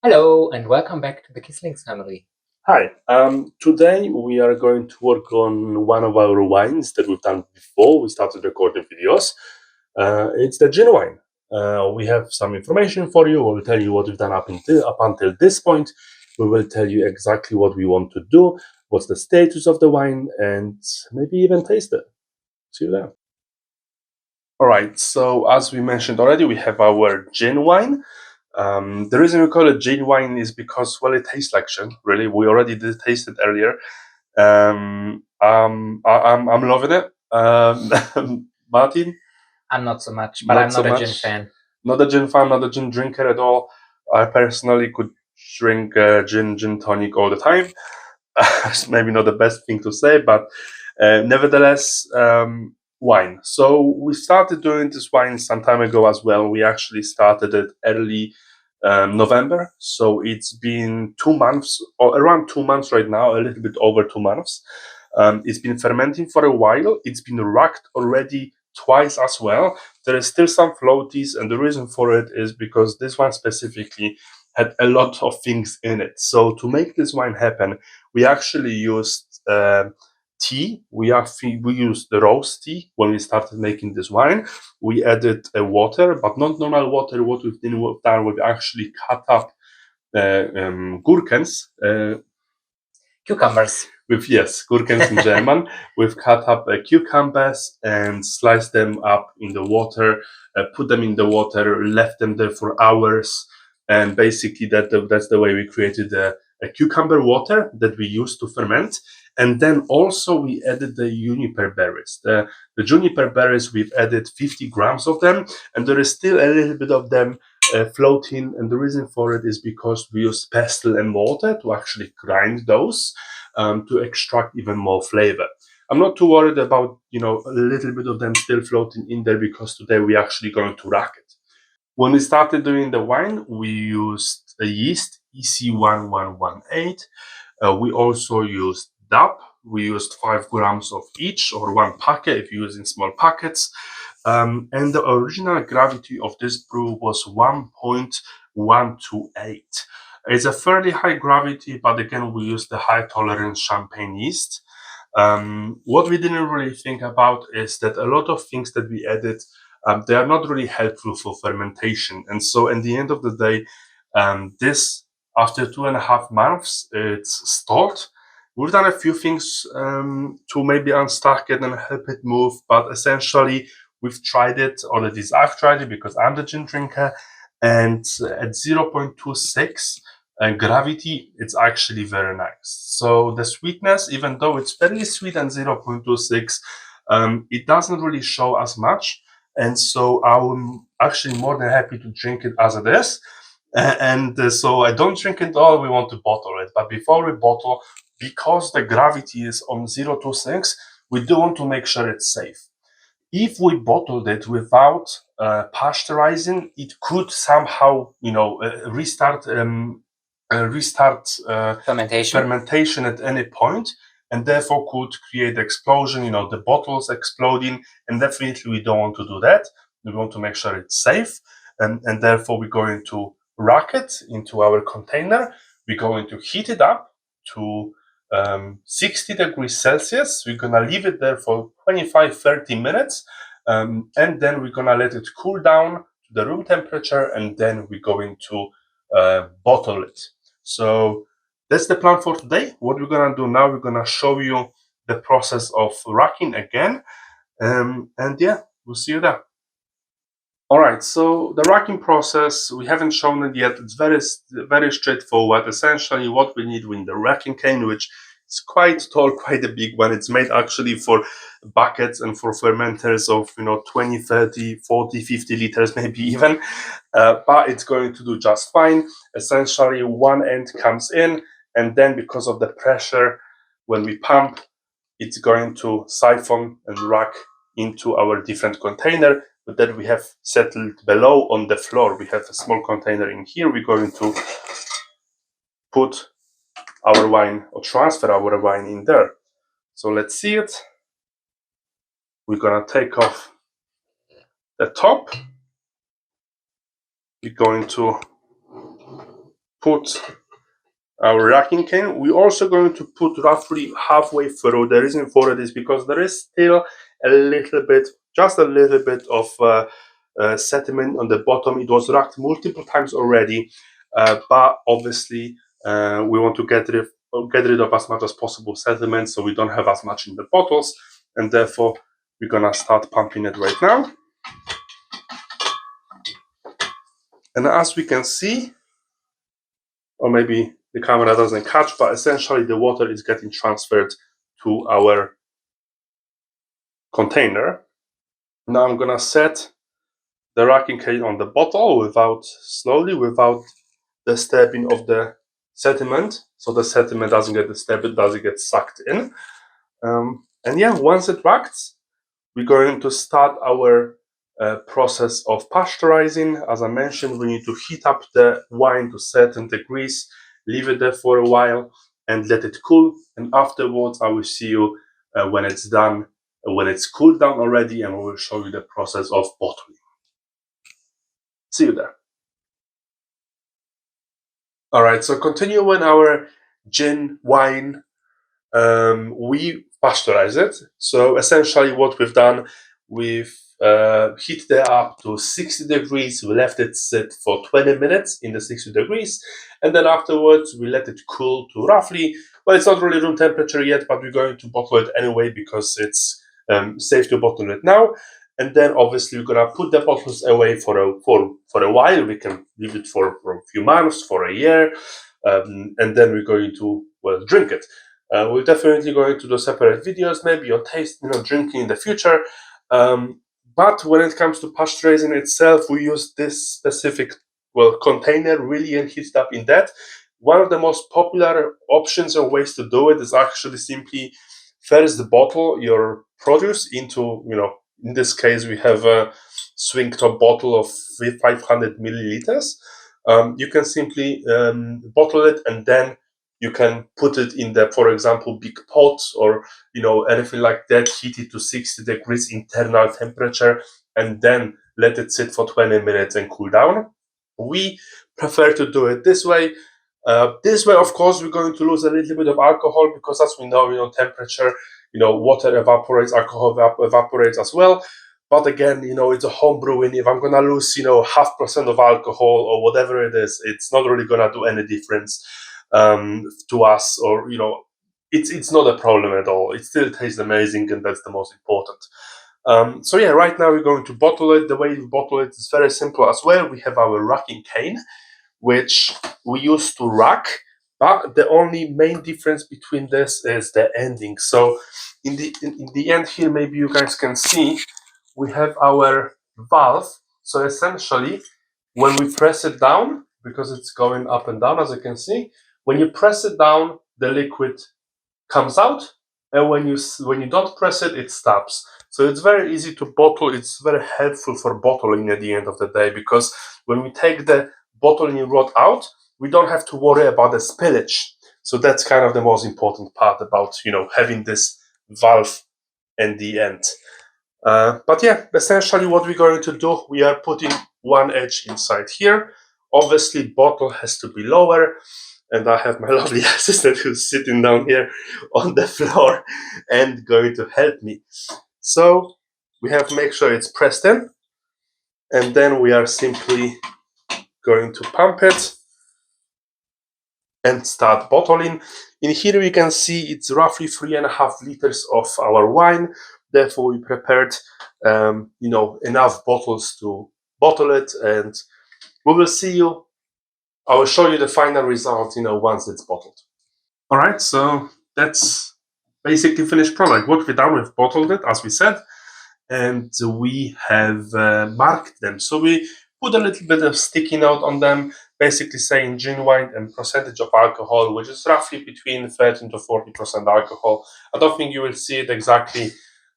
Hello and welcome back to the Kisslings family. Hi, today we are going to work on one of our wines that we've done before we started recording videos. It's the gin wine. We have some information for you. We'll tell you what we've done up until this point. We will tell you exactly what we want to do, what's the status of the wine, and maybe even taste it. See you there. All right, so as we mentioned already, we have our gin wine. The reason we call it gin wine is because, well, it tastes like gin, really. We already did taste it earlier. I'm loving it. Martin? I'm not so much, but I'm not a gin fan. Not a gin fan, not a gin drinker at all. I personally could drink gin tonic all the time. Maybe not the best thing to say, but nevertheless, wine. So we started doing this wine some time ago as well. We actually started it early November. So it's been 2 months, or around 2 months right now, a little bit over 2 months. It's been fermenting for a while. It's been racked already twice as well. There is still some floaties, and the reason for it is because this one specifically had a lot of things in it. So to make this wine happen, we actually used tea. We used the rose tea when we started making this wine. We added water, but not normal water. What we've done, we've actually cut up gherkins. Cucumbers. Gherkins in German. We've cut up cucumbers and sliced them up in the water, put them in the water, left them there for hours, and basically that's the way we created a cucumber water that we used to ferment. And then also we added the juniper berries. The juniper berries, we've added 50 grams of them, and there is still a little bit of them floating. And the reason for it is because we use pestle and mortar to actually grind those to extract even more flavor. I'm not too worried about, a little bit of them still floating in there, because today we're actually going to rack it. When we started doing the wine, we used a yeast, EC1118. We also used DAP. We used 5 grams of each, or 1 packet if you're using small packets. And the original gravity of this brew was 1.128. It's a fairly high gravity, but again, we used the high tolerance champagne yeast. What we didn't really think about is that a lot of things that we added, they are not really helpful for fermentation. And so at the end of the day, this, after 2.5 months, it's stalled. We've done a few things to maybe unstuck it and help it move, but essentially we've tried it, or at least I've tried it because I'm the gin drinker, and at 0.26 gravity, it's actually very nice. So the sweetness, even though it's very sweet and 0.26, it doesn't really show as much. And so I'm actually more than happy to drink it as it is. So I don't drink it all, we want to bottle it. But before we bottle, because the gravity is on 0.26, we do want to make sure it's safe. If we bottled it without pasteurizing, it could somehow, restart fermentation at any point, and therefore could create explosion, the bottles exploding, and definitely we don't want to do that. We want to make sure it's safe, and therefore we're going to rack it into our container. We're going to heat it up to 60 degrees Celsius. We're gonna leave it there for 25-30 minutes, and then we're gonna let it cool down to the room temperature, and then we're going to bottle it. So that's the plan for today. What we're gonna do now, we're gonna show you the process of racking again, and yeah, we'll see you there. All right, so the racking process, we haven't shown it yet. It's very, very straightforward. Essentially, what we need the racking cane, which is quite tall, quite a big one. It's made actually for buckets and for fermenters of 20, 30, 40, 50 liters, maybe even. But it's going to do just fine. Essentially, one end comes in, and then because of the pressure, when we pump, it's going to siphon and rack into our different container that we have settled below on the floor. We have a small container in here. We're going to put our wine, or transfer our wine in there. So let's see it. We're gonna take off the top. We're going to put our racking cane. We're also going to put roughly halfway through. The reason for it is because there is still a little bit, just a little bit of sediment on the bottom. It was racked multiple times already, but obviously we want to get rid of as much as possible sediment so we don't have as much in the bottles, and therefore we're gonna start pumping it right now. And as we can see, or maybe the camera doesn't catch, but essentially the water is getting transferred to our container. Now I'm gonna set the racking cane on the bottle without disturbing of the sediment, so the sediment doesn't get disturbed, it doesn't get sucked in. And yeah, once it racks, we're going to start our process of pasteurizing. As I mentioned, we need to heat up the wine to certain degrees, leave it there for a while, and let it cool. And afterwards, I will see you when it's done, when it's cooled down already, and we will show you the process of bottling. See you there. All right, so continuing our gin wine, we pasteurize it. So essentially what we've done, we've heated it up to 60 degrees. We left it sit for 20 minutes in the 60 degrees. And then afterwards, we let it cool to roughly, well, it's not really room temperature yet, but we're going to bottle it anyway because it's safe to bottle it now. And then obviously we're gonna put the bottles away for a while. We can leave it for a few months, for a year, and then we're going to, well, drink it. We're definitely going to do separate videos, maybe on taste, drinking in the future. But when it comes to pasteurizing itself, we use this specific, container really and heat it up in that. One of the most popular options or ways to do it is actually simply first bottle your produce into, in this case, we have a swing top bottle of 500 milliliters. You can simply bottle it, and then you can put it in the, for example, big pots or anything like that, heat it to 60 degrees internal temperature, and then let it sit for 20 minutes and cool down. We prefer to do it this way. This way, of course, we're going to lose a little bit of alcohol because, as we know, temperature, water evaporates, alcohol evaporates as well. But again, it's a home brewing. If I'm gonna lose, 0.5% of alcohol or whatever it is, it's not really gonna do any difference to us, or it's not a problem at all. It still tastes amazing, and that's the most important. So yeah, right now we're going to bottle it. The way we bottle it is very simple as well. We have our racking cane, which we use to rack, but the only main difference between this is the ending. So in the end here, maybe you guys can see, we have our valve. So essentially, when we press it down, because it's going up and down, as you can see, when you press it down, the liquid comes out, and when you don't press it, it stops. So it's very easy to bottle. It's very helpful for bottling at the end of the day, because when we take the bottling rod out, we don't have to worry about the spillage. So that's kind of the most important part about having this valve in the end. But yeah, essentially what we're going to do, we are putting one edge inside here. Obviously, bottle has to be lower, and I have my lovely assistant who's sitting down here on the floor and going to help me. So we have to make sure it's pressed in, and then we are simply going to pump it and start bottling. In here we can see it's roughly 3.5 liters of our wine. Therefore, we prepared enough bottles to bottle it, and we will see you. I will show you the final result, once it's bottled. All right, so that's basically finished product. What we've done, we've bottled it, as we said, and we have marked them. So we put a little bit of sticky note on them, basically saying gin wine and percentage of alcohol, which is roughly between 13 to 40% alcohol. I don't think you will see it exactly,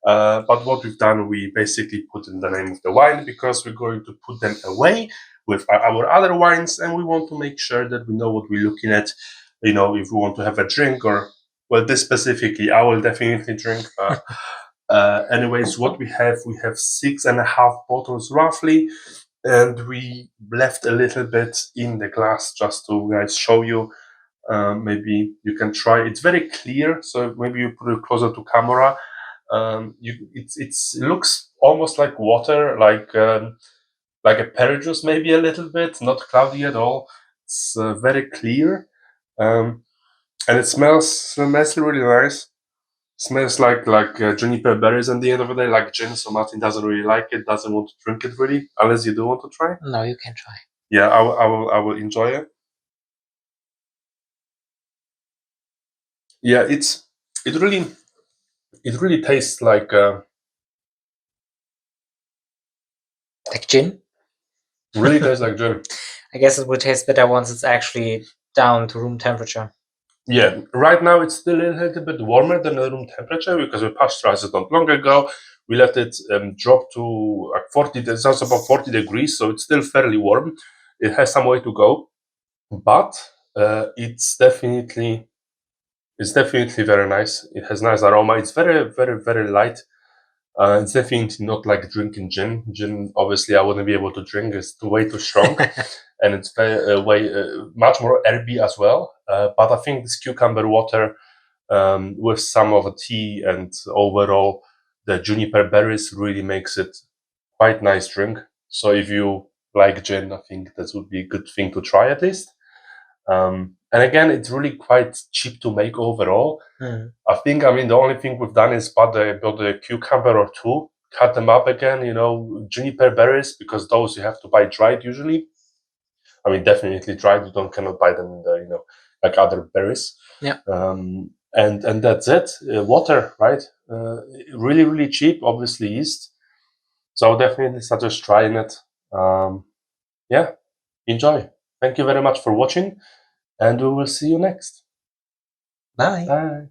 but what we've done, we basically put in the name of the wine, because we're going to put them away with our other wines, and we want to make sure that we know what we're looking at. If we want to have a drink, or, well, this specifically, I will definitely drink. Anyways, what we have 6.5 bottles roughly. and we left a little bit in the glass just to guys show you. Maybe you can try. It's very clear, so maybe you put it closer to camera. It looks almost like water, like a pear juice, maybe a little bit, not cloudy at all. It's very clear, and it smells really nice. Smells like juniper berries at the end of the day, like gin. So Martin doesn't really like it, doesn't want to drink it really, unless you do want to try. No, you can try. Yeah, I will enjoy it. Yeah, it really tastes like gin. Really tastes like gin. I guess it would taste better once it's actually down to room temperature. Yeah, right now it's still a little bit warmer than the room temperature because we pasteurized it not long ago. We let it drop to like 40. It's also about 40 degrees, so it's still fairly warm. It has some way to go, but it's definitely very nice. It has nice aroma. It's very, very, very light. It's definitely not like drinking gin. Gin, obviously, I wouldn't be able to drink. It's way too strong, and it's very, much more herby as well. But I think this cucumber water with some of the tea and overall the juniper berries really makes it quite nice drink. So if you like gin, I think that would be a good thing to try at least. And again, it's really quite cheap to make overall. I think, the only thing we've done is build a cucumber or two, cut them up again, juniper berries, because those you have to buy dried usually. Definitely dried. You cannot buy them in the, like other berries. Yeah. And that's it. Water, right? Really, really cheap. Obviously, yeast. So definitely suggest trying it. Yeah, enjoy. Thank you very much for watching, and we will see you next. Bye. Bye.